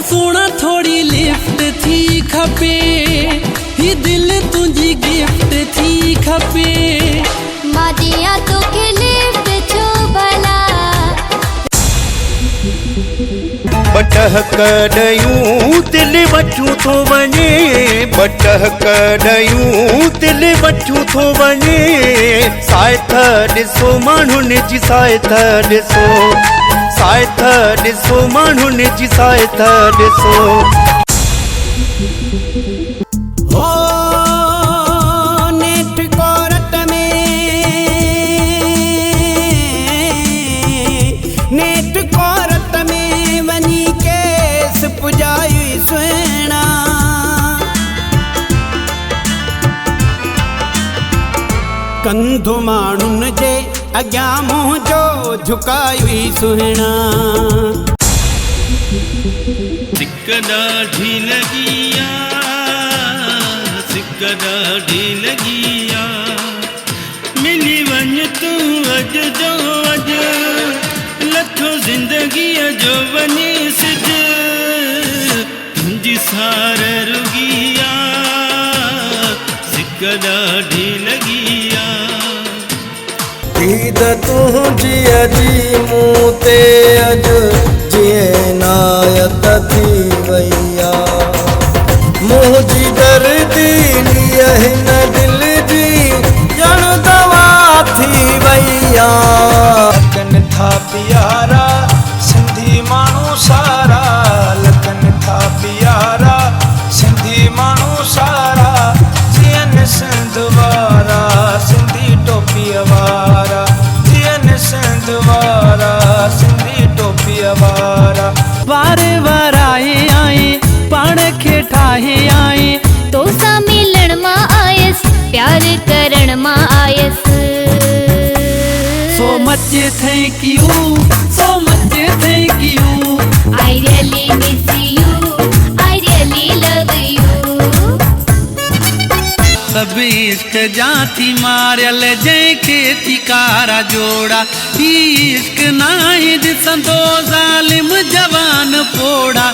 सोना थोड़ी लिफ्ट थी खपे ही दिल तुझी गिफ्ट थी खपे मादिया तो के लिफ्ट छो भला बटह कॾयूं दिल वठूं थो वञे बटह कॾयूं दिल वठूं थो वञे साइथ ॾिसो माण्हुनि जी साइथ ॾिसो साइथ ॾिसो माण्हुनि जी साइथ ॾिसो हो नेठ कोरट में नेठ कोरट में वञी केस पुॼाई सुहिणा कंधो माण्हुनि जे अॻियां मुंहुं जो झुकाई सुहिणा सिक ॾाढी लॻी सिक ॾाढी लॻी मिली वञ तूं अॼु जो अॼु लथो ज़िंदगीअ जो वञी सिज तुंहिंजी सार रुगी सिक ॾाढी लॻी दीद तुंहिंजी अजी मूं ते अॼु जीअं नायत थी वई आहे मुंहिंजी दर्दी हिन दिल जी ॼण दवा थी वई आहे लखनि था प्यारा सिंधी माण्हू सारा लखनि था प्यारा सिंधी माण्हू सारा जीअं सिंध वारा सिंधी टोपीअ वारा जीअं सिंध वारा सिंधी टोपीअ वारा वारे वाराए आए पाण खे ठाहे आए तो सां मिलण मां आयसि प्यार करण मां आयसि so much thank you so much thank you I really miss you I really love you सब इश्क जाती मारियल जंहिंखे थी कारा जोड़ा इश्क नाहे ॾिसंदो ज़ालिम जवान पोड़ा